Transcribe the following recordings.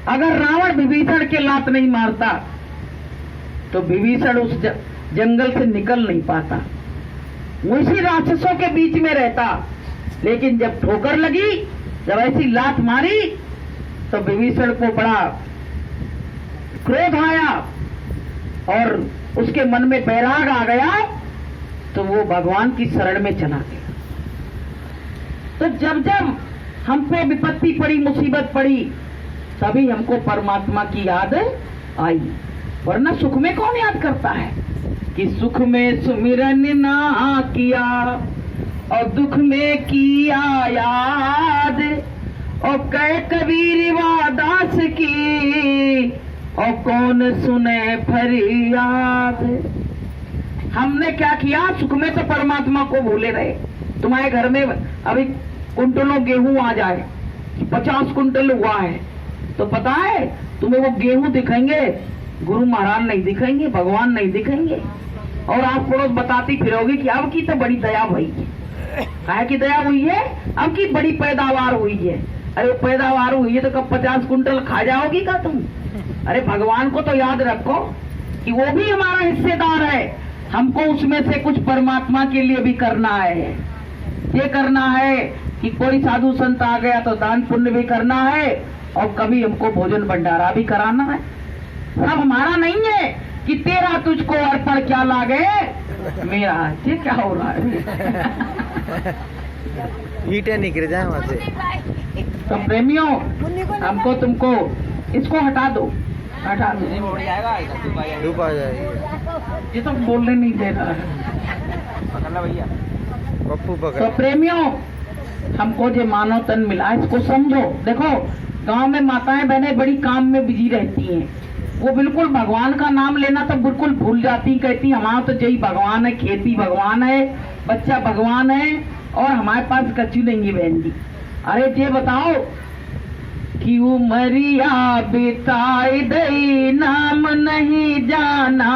अगर रावण विभीषण के लात नहीं मारता तो विभीषण उस जंगल से निकल नहीं पाता, वो इसी राक्षसों के बीच में रहता। लेकिन जब ठोकर लगी, जब ऐसी लात मारी, तो विभीषण को बड़ा क्रोध आया और उसके मन में बैराग आ गया, तो वो भगवान की शरण में चला गया। तो जब जब हम पे विपत्ति पड़ी, मुसीबत पड़ी, तभी हमको परमात्मा की याद आई। वरना सुख में कौन याद करता है कि सुख में सुमिरन ना किया और दुख में किया याद, और कह कबीर वादास की और कौन सुने फरियाद। हमने क्या किया, सुख में तो परमात्मा को भूले रहे। तुम्हारे घर में अभी कुंटलों गेहूं आ जाए, 50 कुंटल हुआ है, तो पता है तुम्हें वो गेहूं दिखेंगे, गुरु महाराज नहीं दिखेंगे, भगवान नहीं दिखेंगे। और आप पड़ोस बताती फिरोगी कि अब की तो बड़ी दया हुई है। काहे की दया हुई है? अब की बड़ी पैदावार हुई है। अरे पैदावार हुई है तो कब 50 कुंटल खा जाओगी का तुम? अरे भगवान को तो याद रखो कि वो भी हमारा हिस्सेदार है। हमको उसमें से कुछ परमात्मा के लिए भी करना है। ये करना है कि कोई साधु संत आ गया तो दान पुण्य भी करना है, और कभी हमको भोजन भंडारा भी कराना है। सब हमारा नहीं है कि तेरा तुझको अर्पण क्या लागे मेरा। ये क्या हो रहा है? ईंटें निकल जाए वहां से। तो प्रेमियों, हमको तुमको इसको हटा दो, हटा दो, धूप आ जाएगी। ये तो बोलने नहीं दे रहा है। पकड़ना भैया, पप्पू पकड़। तो प्रेमियों, हमको जो मानव तन मिला, इसको समझो। देखो, गांव में माताएं बहनें बड़ी काम में बिजी रहती हैं, वो बिल्कुल भगवान का नाम लेना तो बिल्कुल भूल जाती, कहती हमारा तो जय भगवान है, खेती भगवान है, बच्चा भगवान है, और हमारे पास कच्ची नहीं है बहन जी। अरे ये बताओ कि उमरिया बिताई दई नाम नहीं जाना,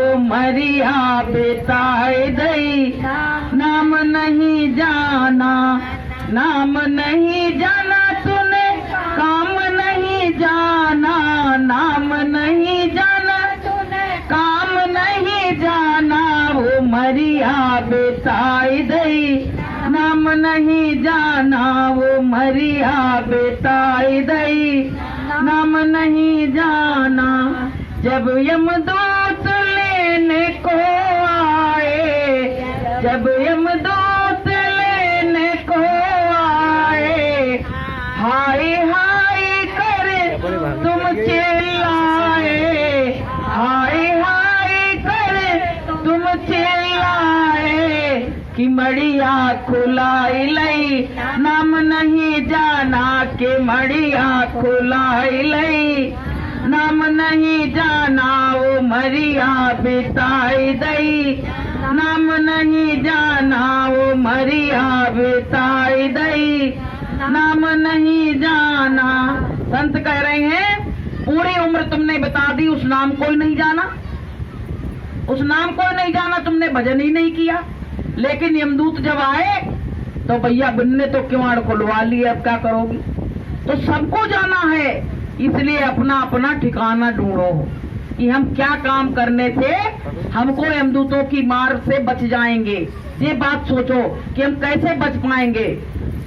उमरिया बिताई दई नाम नहीं जाना, नाम नहीं जाना तूने काम नहीं जाना, नाम नहीं जाना तूने काम नहीं जाना, उमरिया बिताई दई नाम नहीं जाना, उमरिया बिताई दई नाम नहीं जाना। जब यमदूत लेने को आए, जब यमदूत लेने को आए, हाय हाय करे तुम चिल्लाए, हाय हाय करे तुम चिल्लाए, कि मड़िया खुलाई लई नाम नहीं जाना, के मड़िया खुलाई लई नाम नहीं जाना, वो मरिया बिताई दई नाम नहीं जाना, वो मरिया बिताई दई नाम नहीं जाना। संत कह रहे हैं पूरी उम्र तुमने बता दी, उस नाम को ही नहीं जाना, उस नाम को ही नहीं जाना, तुमने भजन ही नहीं किया। लेकिन यमदूत जब आए तो भैया बिन्ने तो किवाड़ खुलवा लिए, अब क्या करोगी? तो सबको जाना है, इसलिए अपना अपना ठिकाना ढूंढो कि हम क्या काम करने से हमको यमदूतों की मार से बच जाएंगे। ये बात सोचो कि हम कैसे बच पाएंगे।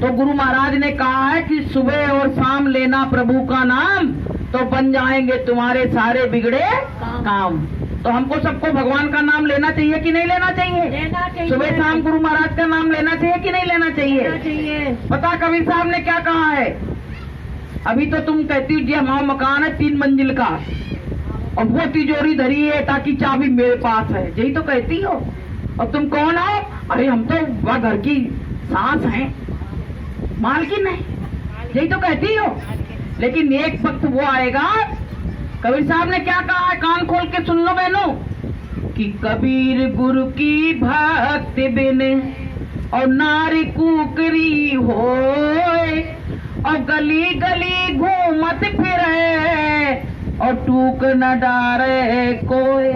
तो गुरु महाराज ने कहा है कि सुबह और शाम लेना प्रभु का नाम, तो बन जाएंगे तुम्हारे सारे बिगड़े काम। तो हमको सबको भगवान का नाम लेना चाहिए कि नहीं लेना चाहिए? लेना चाहिए। सुबह शाम गुरु महाराज का नाम लेना चाहिए कि नहीं लेना चाहिए? पता कबीर साहब ने क्या कहा है? अभी तो तुम कहती हो जी हमारा मकान है 3 मंजिल का, और वो तिजोरी धरी है ताकि चाबी मेरे पास है, यही तो कहती हो। और तुम कौन हो? अरे हम तो वह घर की सास हैं, मालकिन है, यही तो कहती हो। लेकिन एक वक्त वो आएगा, कबीर साहब ने क्या कहा है, कान खोल के सुन लो बहनों, कि कबीर गुरु की भक्ति बिन और नारी कुकरी होए, और गली गली घूमत फिरे और टूक न डारे कोई।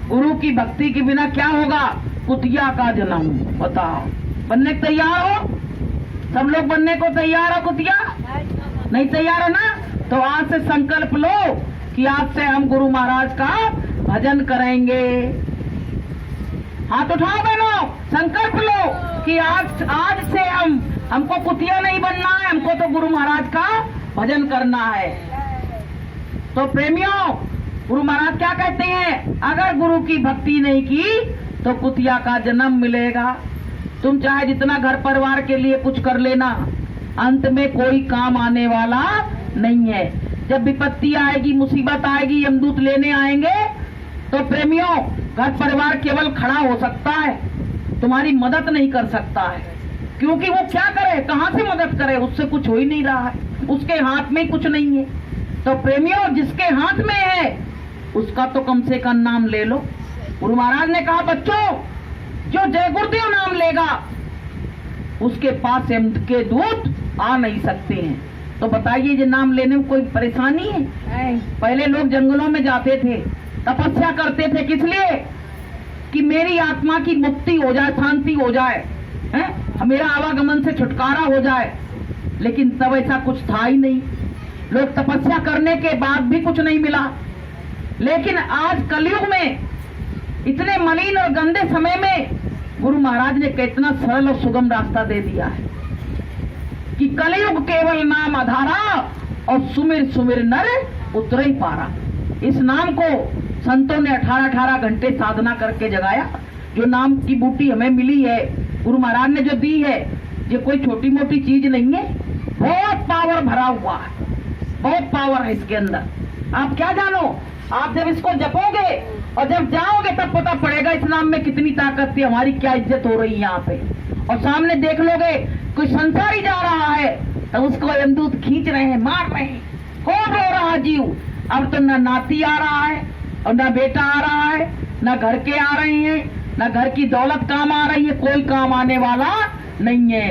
गुरु की भक्ति के बिना क्या होगा? कुतिया का जन्म। बताओ, बनने तैयार हो? सब लोग बनने को तैयार हो? कुतिया नहीं तैयार है ना? तो आज से संकल्प लो कि आज से हम गुरु महाराज का भजन करेंगे। हाथ उठाओ बहनों, संकल्प लो कि आज से हमको कुतिया नहीं बनना है, हमको तो गुरु महाराज का भजन करना है। तो प्रेमियों, गुरु महाराज क्या कहते हैं, अगर गुरु की भक्ति नहीं की तो कुतिया का जन्म मिलेगा। तुम चाहे जितना घर परिवार के लिए कुछ कर लेना, अंत में कोई काम आने वाला नहीं है। जब विपत्ति आएगी, मुसीबत आएगी, यमदूत लेने आएंगे, तो प्रेमियों घर परिवार केवल खड़ा हो सकता है, तुम्हारी मदद नहीं कर सकता है। क्योंकि वो क्या करे, कहां से मदद करे, उससे कुछ हो ही नहीं रहा है, उसके हाथ में कुछ नहीं है। तो प्रेमियों, जिसके हाथ में है उसका तो कम से कम नाम ले लो। गुरु महाराज ने कहा, बच्चों जो जय गुरुदेव नाम लेगा उसके पास यम के दूत आ नहीं सकते हैं। तो बताइए, ये नाम लेने में कोई परेशानी है? पहले लोग जंगलों में जाते थे, तपस्या करते थे, किस लिए? कि मेरी आत्मा की मुक्ति हो जाए, शांति हो जाए, मेरा आवागमन से छुटकारा हो जाए। लेकिन तब ऐसा कुछ था ही नहीं। लोग तपस्या करने के बाद भी कुछ नहीं मिला। लेकिन आज कलयुग में, इतने मलिन और गंदे समय में, गुरु महाराज ने कितना सरल और सुगम रास्ता दे दिया है कि कलयुग केवल नाम आधारा और सुमिर सुमिर नर उतरे पारा। इस नाम को संतों ने 18-18 घंटे साधना करके जगाया। जो नाम की बूटी हमें मिली है, गुरु महाराज ने जो दी है, ये कोई छोटी मोटी चीज नहीं है। बहुत पावर भरा हुआ है, बहुत पावर है इसके अंदर। आप क्या जानो, आप जब इसको जपोगे और जब जाओगे तब पता पड़ेगा इस नाम में कितनी ताकत थी, हमारी क्या इज्जत हो रही है यहाँ पे। और सामने देख लोगे कोई संसारी जा रहा है तो उसको यमदूत खींच रहे हैं, मार रहे हैं, कौन रो रहा जीव। अब तो न नाती आ रहा है और न बेटा आ रहा है, न घर के आ रहे हैं, न घर की दौलत काम आ रही है, कोई काम आने वाला नहीं है।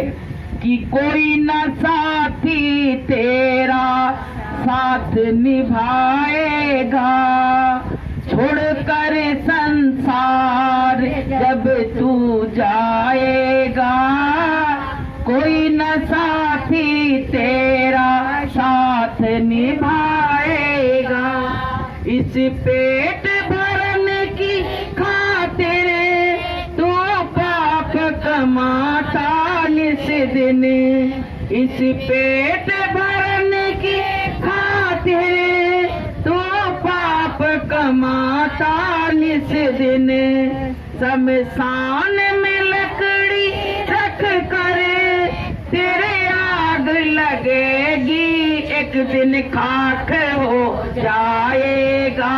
कि कोई न साथी तेरा साथ निभाएगा, छोड़कर संसार जब तू जाएगा। कोई न साथी तेरा साथ निभाएगा। इस पेट भरने की खातिर तू पाप कमाता निस दिन। इस पेट भरने की खातिर तू पाप कमाता निस दिन। शमशान में लकड़ी रख कर तेरे आग लगेगी, एक दिन खाक हो जाएगा।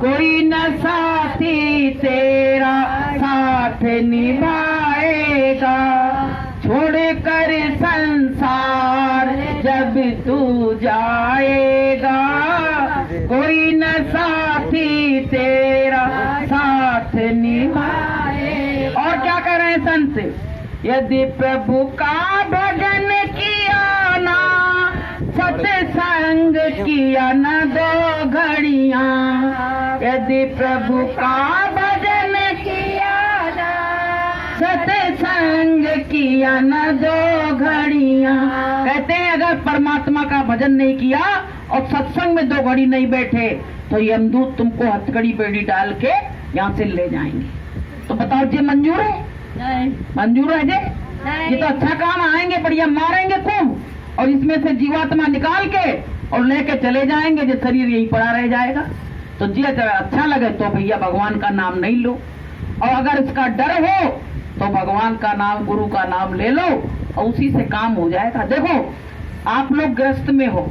कोई न साथी तेरा साथ निभाएगा, छोड़ कर संसार जब तू जाएगा। कोई न साथी तेरा साथ निभाए। और क्या कर रहे हैं संत, यदि प्रभु का भजन किया ना, सत्संग किया न 2 घड़ियां। यदि प्रभु का भजन किया ना, सत्संग किया न 2 घड़ियां। कहते हैं अगर परमात्मा का भजन नहीं किया और सत्संग में 2 घड़ी नहीं बैठे तो यमदूत तुमको हथकड़ी बेड़ी डाल के यहाँ से ले जाएंगे। तो बताओ जी मंजूर है? नहीं। मंजूर है जी? ये तो अच्छा काम आएंगे, बढ़िया मारेंगे खूब और इसमें से जीवात्मा निकाल के और लेके चले जाएंगे, जो शरीर यही पड़ा रह जाएगा। तो जी अच्छा लगे तो भैया भगवान का नाम नहीं लो, और अगर इसका डर हो तो भगवान का नाम, गुरु का नाम ले लो और उसी से काम हो जाएगा। देखो आप लोग ग्रस्त में हो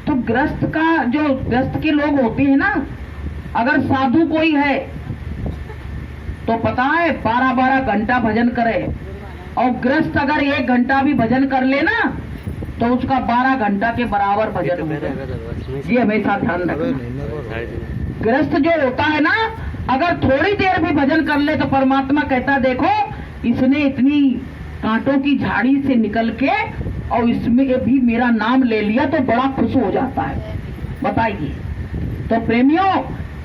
तो ग्रस्त का जो ग्रस्त के लोग होते हैं ना, अगर साधु कोई है तो पता है 12-12 घंटा भजन करे, और ग्रस्त अगर 1 घंटा भी भजन कर लेना तो उसका 12 घंटा के बराबर भजन होगा। ये हमेशा ध्यान रखना। ग्रस्त जो होता है ना, अगर थोड़ी देर भी भजन कर ले तो परमात्मा कहता देखो इसने इतनी कांटों की झाड़ी से निकल के और इसमें भी मेरा नाम ले लिया, तो बड़ा खुश हो जाता है। बताइए। तो प्रेमियों,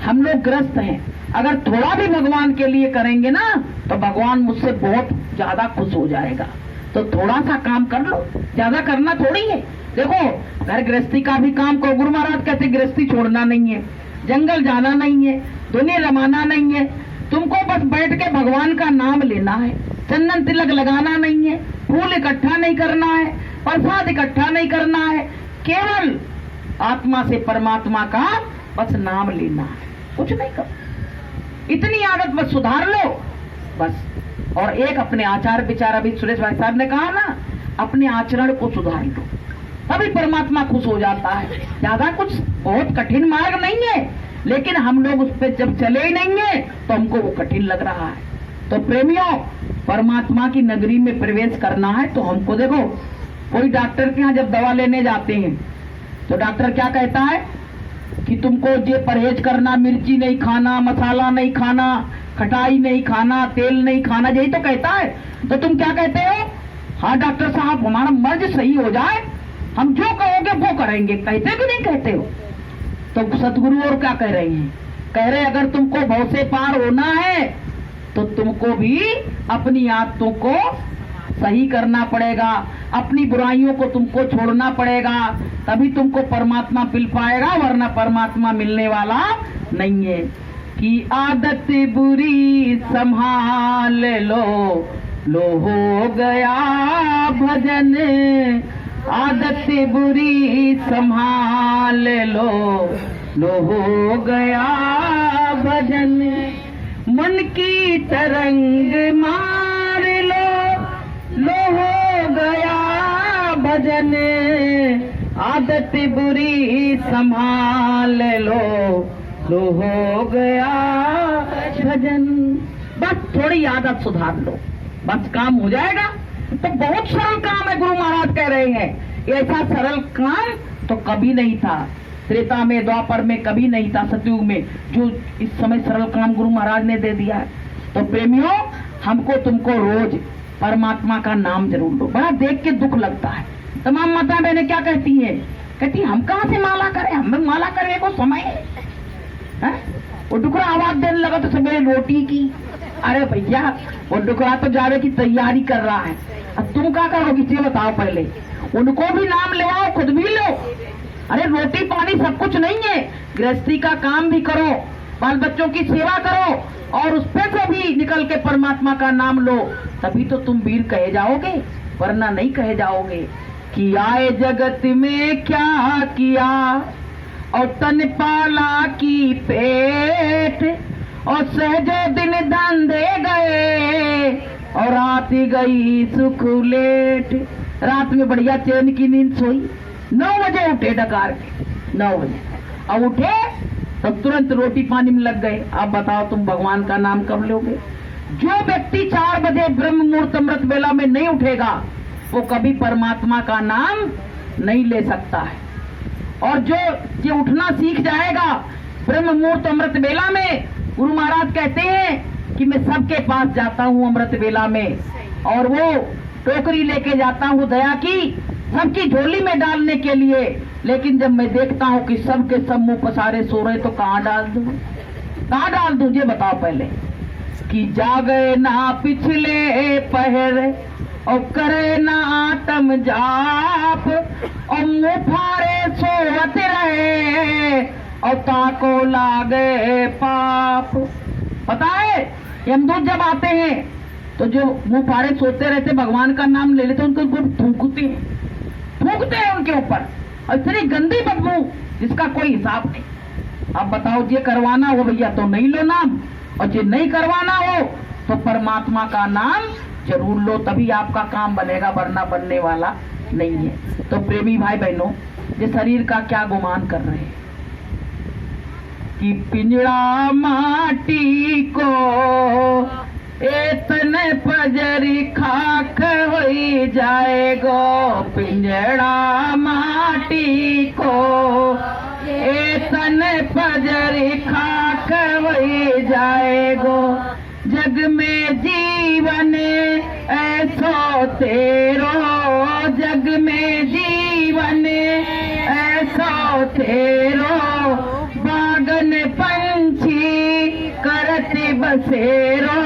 हम लोग ग्रस्त हैं, अगर थोड़ा भी भगवान के लिए करेंगे ना तो भगवान मुझसे बहुत ज्यादा खुश हो जाएगा। तो थोड़ा सा काम कर लो, ज्यादा करना थोड़ी है। देखो घर गृहस्थी का भी काम को गुरु महाराज कहते गृहस्थी छोड़ना नहीं है, जंगल जाना नहीं है, दुनिया रमाना नहीं है, तुमको बस बैठ के भगवान का नाम लेना है, चंदन तिलक लगाना नहीं है, फूल इकट्ठा नहीं करना है, प्रसाद इकट्ठा नहीं करना है, केवल आत्मा से परमात्मा का बस नाम लेना है, कुछ नहीं कर। इतनी आदत बस सुधार लो बस। और एक अपने आचार विचार, अभी सुरेश भाई साहब ने कहा ना, अपने आचरण को सुधार लो, तभी परमात्मा खुश हो जाता है। ज्यादा कुछ बहुत कठिन मार्ग नहीं है, लेकिन हम लोग उस पर जब चले ही नहीं है तो हमको वो कठिन लग रहा है। तो प्रेमियों, परमात्मा की नगरी में प्रवेश करना है तो हमको देखो, कोई डॉक्टर के यहाँ जब दवा लेने जाते हैं तो डॉक्टर क्या कहता है कि तुमको ये परहेज करना, मिर्ची नहीं खाना, मसाला नहीं खाना, खटाई नहीं खाना, तेल नहीं खाना, यही तो कहता है। तो तुम क्या कहते हो? हाँ डॉक्टर साहब, हमारा मर्ज सही हो जाए, हम जो कहोगे वो करेंगे, कहते भी नहीं कहते हो। तो सतगुरु और क्या कह रहे हैं? कह रहे अगर तुमको भव से पार होना है तो तुमको भी अपनी आदतों को सही करना पड़ेगा, अपनी बुराइयों को तुमको छोड़ना पड़ेगा, तभी तुमको परमात्मा मिल पाएगा, वरना परमात्मा मिलने वाला नहीं है। कि आदत बुरी संभाल लो हो गया भजन, आदत बुरी संभाल लो हो गया भजन, मन की तरंग मार लो हो गया भजन, आदत बुरी संभाल लो हो गया भजन। बस थोड़ी आदत सुधार लो, बस काम हो जाएगा। तो बहुत सरल काम है, गुरु महाराज कह रहे हैं। ऐसा सरल काम तो कभी नहीं था, त्रेता में, द्वापर में कभी नहीं था, सतयुग में, जो इस समय सरल काम गुरु महाराज ने दे दिया है। तो प्रेमियों, हमको तुमको रोज परमात्मा का नाम जरूर लो। बड़ा देख के दुख लगता है, तमाम माता बहनें क्या कहती है, कहती हम कहाँ से माला करें, हमें माला करने को समय है। वो डुकरा आवाज देने लगा तो सवेरे रोटी की, अरे भैया वो डुकरा तो जाने की तैयारी कर रहा है, अब तुम क्या करोगी ये बताओ। पहले उनको भी नाम लेवाओ, खुद भी लो। अरे रोटी पानी सब कुछ नहीं है, गृहस्थी का काम भी करो, बाल बच्चों की सेवा करो, और उस पे से भी निकल के परमात्मा का नाम लो, तभी तो तुम वीर कहे जाओगे, वरना नहीं कहे जाओगे। कि आए जगत में क्या किया, और तन पाला की पेट, और सहजो दिन दान दे गए, और रात गई सुख लेट। रात में बढ़िया चैन की नींद सोई, 9 बजे उठे डकार के, 9 बजे अब उठे तो तुरंत रोटी पानी में लग गए। अब बताओ तुम भगवान का नाम कब लोगे? जो व्यक्ति 4 बजे ब्रह्म मुहूर्त अमृत वेला में नहीं उठेगा, वो कभी परमात्मा का नाम नहीं ले सकता है। और जो ये उठना सीख जाएगा ब्रह्म मुहूर्त अमृत वेला में, गुरु महाराज कहते हैं कि मैं सबके पास जाता हूँ अमृत वेला में, और वो टोकरी लेके जाता हूँ दया की, सबकी झोली में डालने के लिए, लेकिन जब मैं देखता हूँ कि सब के सब मुंह पसारे सो रहे तो कहाँ डाल दूं, कहाँ डाल दूं ये बताओ पहले। कि जागे ना पिछले पहर, और करे ना आत्म जाप, और मुँह फारे सोवत रहे, और ताको लागे पाप। पता है यमदूत जब आते हैं तो जो मुँह फारे सोते रहते, भगवान का नाम ले लेते, उनको थूकते हैं उनके ऊपर, और इतनी गंदी बदबू जिसका कोई हिसाब नहीं। अब बताओ ये करवाना हो भैया तो नहीं लो नाम, और ये नहीं करवाना हो तो परमात्मा का नाम जरूर लो, तभी आपका काम बनेगा, वरना बनने वाला नहीं है। तो प्रेमी भाई बहनों, ये शरीर का क्या गुमान कर रहे हैं कि पिंजड़ा माटी को एतने पजरी खाक हो जाएगो, पिंजड़ा माटी को एतने पजरी खाक हो जाएगो। जग में जीवन ऐसो तेरो, जग में जीवन ऐसो तेरो, बागन पंछी करत बसेरो,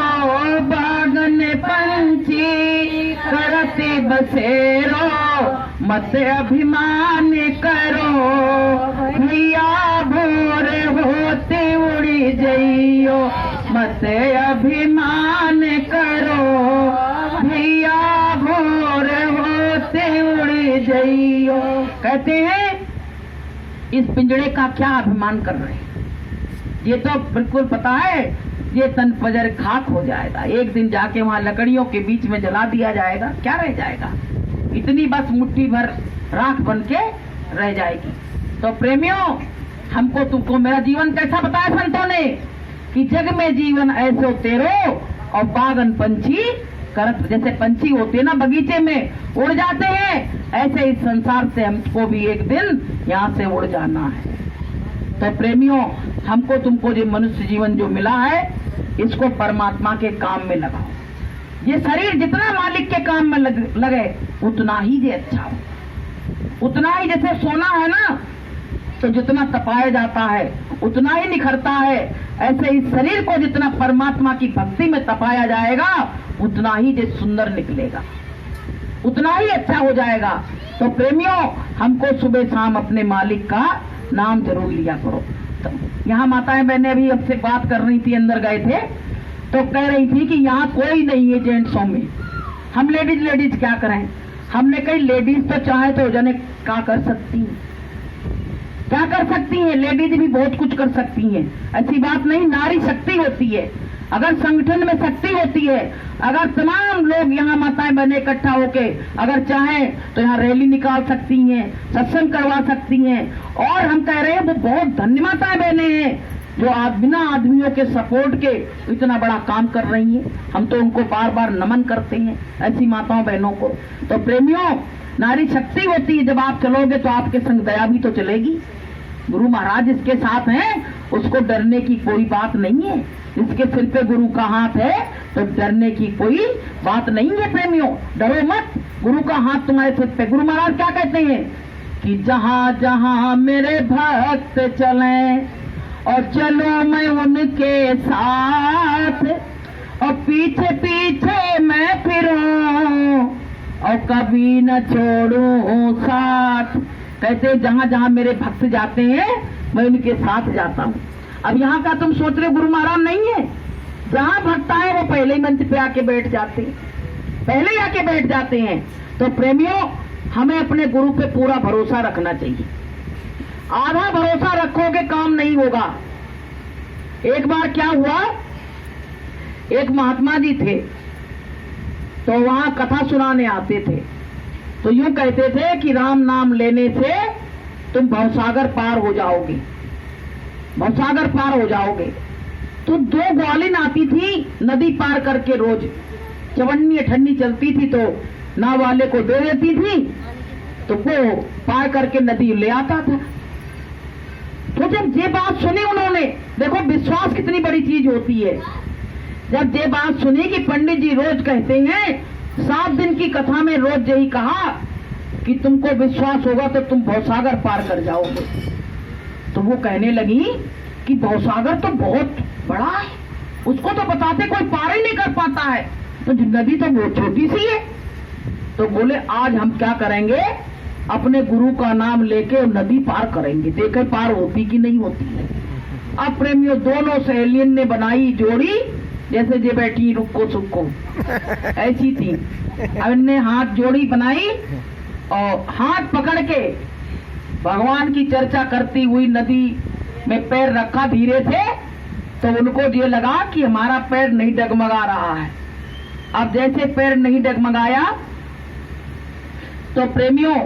बागन पंछी करत बसेरो, मत अभिमान करो भैया भोर होते उड़ी जइयो, मत अभिमान करो भैया भोर होते उड़ी जइयो। कहते हैं इस पिंजड़े का क्या अभिमान कर रहे हैं, ये तो बिल्कुल पता है ये तन पजर खाक हो जाएगा, एक दिन जाके वहां लकड़ियों के बीच में जला दिया जाएगा, क्या रह जाएगा, इतनी बस मुट्ठी भर राख बन के रह जाएगी। तो प्रेमियों, हमको तुमको मेरा जीवन कैसा बताया संतों ने कि जग में जीवन ऐसे तेरो और बागन पंछी करत, जैसे पंछी होते ना बगीचे में उड़ जाते हैं, ऐसे इस संसार से हमको भी एक दिन यहाँ से उड़ जाना है। तो प्रेमियों, हमको तुमको जो मनुष्य जीवन जो मिला है इसको परमात्मा के काम में लगाओ। ये शरीर जितना मालिक के काम में लगे उतना ही ये अच्छा हो, उतना ही जैसे सोना है ना तो जितना तपाया जाता है उतना ही निखरता है, ऐसे इस शरीर को जितना परमात्मा की भक्ति में तपाया जाएगा उतना ही ये सुंदर निकलेगा, उतना ही अच्छा हो जाएगा। तो प्रेमियों, हमको सुबह शाम अपने मालिक का नाम जरूर लिया करो। तो यहाँ माताएं बहनें अभी हमसे बात कर रही थी, अंदर गए थे तो कह रही थी कि यहाँ कोई नहीं है जेंट्सों में, हम लेडीज क्या करें। हमने कही लेडीज तो चाहे तो जाने क्या कर सकती हैं, क्या कर सकती हैं, लेडीज भी बहुत कुछ कर सकती हैं, ऐसी बात नहीं, नारी शक्ति होती है। अगर संगठन में शक्ति होती है, अगर तमाम लोग यहाँ माताएं बहनें इकट्ठा होके अगर चाहें तो यहाँ रैली निकाल सकती हैं, सत्संग करवा सकती हैं। और हम कह रहे हैं वो बहुत धन्य माताएं बहनें हैं जो बिना आदमियों के सपोर्ट के इतना बड़ा काम कर रही हैं, हम तो उनको बार बार नमन करते हैं ऐसी माताओं बहनों को। तो प्रेमियों, नारी शक्ति होती है, जब आप चलोगे तो आपके संग दया भी तो चलेगी। गुरु महाराज जिसके साथ हैं उसको डरने की कोई बात नहीं है, जिसके सिर पे गुरु का हाथ है तो डरने की कोई बात नहीं है। प्रेमियों, डरो मत, गुरु का हाथ तुम्हारे सिर पे। गुरु महाराज क्या कहते हैं कि जहां जहां मेरे भक्त चले और चलो मैं उनके साथ, और पीछे पीछे मैं फिरूं और कभी न छोड़ूं साथ। कहते जहां जहां मेरे भक्त जाते हैं मैं उनके साथ जाता हूँ। अब यहाँ का तुम सोच रहे गुरु महाराज नहीं है, जहां भक्त आए वो पहले ही मंच पे आके बैठ जाते हैं, पहले ही आके बैठ जाते हैं। तो प्रेमियों, हमें अपने गुरु पे पूरा भरोसा रखना चाहिए, आधा भरोसा रखोगे काम नहीं होगा। एक बार क्या हुआ, एक महात्मा जी थे तो वहां कथा सुनाने आते थे, तो यूं कहते थे कि राम नाम लेने से तुम भवसागर पार हो जाओगे, भवसागर पार हो जाओगे। तो दो ग्वालिन आती थी नदी पार करके, रोज चवन्नी ठंडी चलती थी तो नाव वाले को दे देती थी, तो वो पार करके नदी ले आता था। तो जब ये बात सुनी उन्होंने, देखो विश्वास कितनी बड़ी चीज होती है, जब ये बात सुनी कि पंडित जी रोज कहते हैं 7 दिन की कथा में रोज यही कहा कि तुमको विश्वास होगा तो तुम भवसागर पार कर जाओगे, तो वो कहने लगी कि भवसागर तो बहुत बड़ा है, उसको तो बताते कोई पार ही नहीं कर पाता है, तो नदी तो बहुत छोटी सी है। तो बोले आज हम क्या करेंगे, अपने गुरु का नाम लेके नदी पार करेंगे, देखे पार होती कि नहीं होती है। अब प्रेमियों, दोनों सहेलियन ने बनाई जोड़ी, जैसे जे बैठी रुको सुक्को ऐसी थी। अब इनने हाथ जोड़ी बनाई और हाथ पकड़ के भगवान की चर्चा करती हुई नदी में पैर रखा धीरे से, तो उनको ये लगा कि हमारा पैर नहीं डगमगा रहा है। अब जैसे पैर नहीं डगमगाया तो प्रेमियों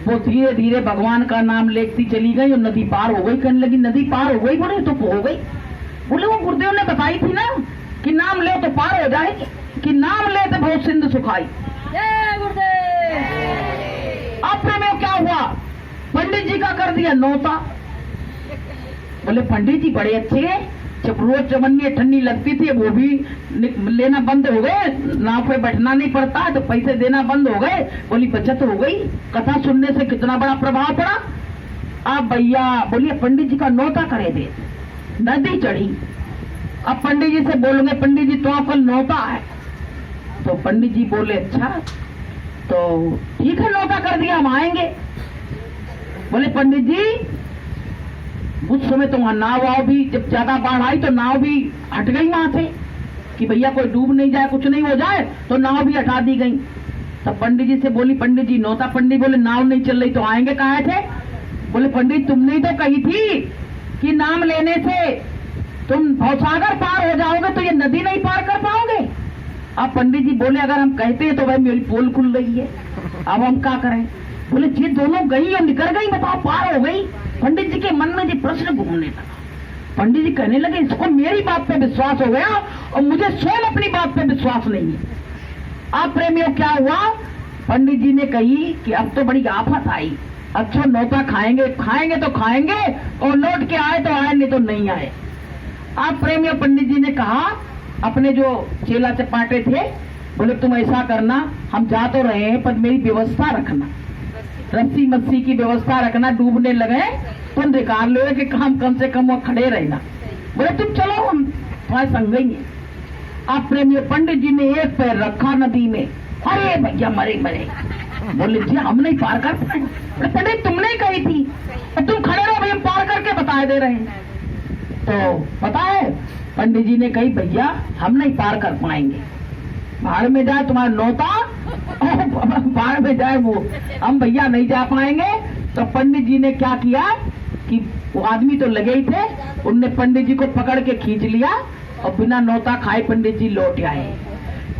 वो धीरे धीरे भगवान का नाम लेती चली गई और नदी पार हो गई। कहने लगी नदी पार हो गई, बोले तो हो गई। बोले वो गुरुदेव ने बताई थी ना कि नाम ले तो पार हो जाएगी, कि नाम ले तो बहुत सिंधु सुखाई। जय गुरुदेव। अब प्रेमियों क्या हुआ, पंडित जी का कर दिया नौता। बोले पंडित जी बड़े अच्छे हैं, जब रोज चवन्नी ठंडी लगती थी वो भी लेना बंद हो गए, नाव पे बैठना नहीं पड़ता तो पैसे देना बंद हो गए। बोली बचत हो गई, कथा सुनने से कितना बड़ा प्रभाव पड़ा। अब भैया बोलिए पंडित जी का नौता करे दे। नदी चढ़ी, अब पंडित जी से बोलेंगे पंडित जी तो कल नौता है, तो पंडित जी बोले अच्छा। तो ठीक है, न्योता कर दिया, हम आएंगे। बोले पंडित जी उस समय तो वहां नाव वाव भी, जब ज्यादा बाढ़ आई तो नाव भी हट गई वहां से कि भैया कोई डूब नहीं जाए, कुछ नहीं हो जाए, तो नाव भी हटा दी गई। तब पंडित जी से बोली, पंडित जी न्योता, पंडित बोले नाव नहीं चल रही तो आएंगे कहाँ थे? बोले पंडित तुमने ही तो कही थी कि नाम लेने से तुम भवसागर पार हो जाओगे, तो ये नदी नहीं पार कर पाओगे। अब पंडित जी बोले अगर हम कहते हैं तो भाई मेरी पोल खुल रही है, अब हम क्या करें? बोले ये दोनों गई और निकल गई, बताओ पार हो गई। पंडित जी के मन में जी प्रश्न घूमने लगा। पंडित जी कहने लगे इसको मेरी बात पे विश्वास हो गया और मुझे स्वयं अपनी बात पे विश्वास नहीं है। अब प्रेमियों क्या हुआ, पंडित जी ने कही कि अब तो बड़ी आफत आई, अच्छा न्योता खाएंगे तो खाएंगे और लौट के आए तो आए, नहीं तो नहीं आए। अब प्रेमियों पंडित जी ने कहा अपने जो चेला चपाटे थे, बोले तुम ऐसा करना, हम जा तो रहे हैं पर मेरी व्यवस्था रखना, रस्सी मस्सी की व्यवस्था रखना, डूबने लगे तो निकाल लो कि हम कम से कम वो खड़े रहना। बोले तुम चलो हम तुम्हारे संग ही हैं। अब प्रेमियों पंडित जी ने एक पैर रखा नदी में, अरे भैया मरे मरे। बोले जी हम नहीं पार कर पाए। पंडित तुमने कही थी, तुम खड़े रहो भैया, पार करके बता दे रहे हैं। तो पता है पंडित जी ने कही भैया हम नहीं पार कर पाएंगे, बाढ़ में जाए तुम्हारा न्योता, बाढ़ में जाए वो, हम भैया नहीं जा पाएंगे। तो पंडित जी ने क्या किया कि वो आदमी तो लगे ही थे, उनने पंडित जी को पकड़ के खींच लिया और बिना न्योता खाए पंडित जी लौट आए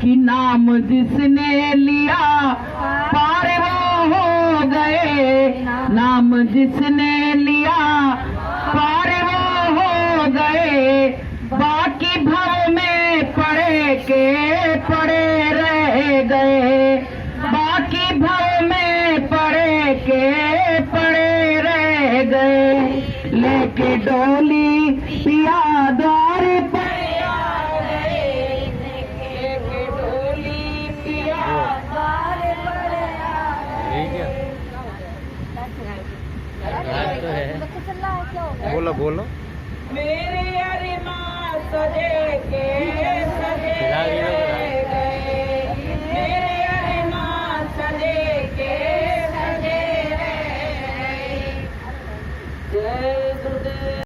कि नाम जिसने लिया पार वो हो गए, नाम जिसने लिया पार वो हो गए, बाकी भव में पड़े के पड़े रह गए, बाकी भव में पड़े के पड़े रह गए, लेके डोली पिया द्वार पर आ गए, लेके डोली पिया द्वार पर आ गए। बोलो बोलो। मेरे अरिमा सजे के सजे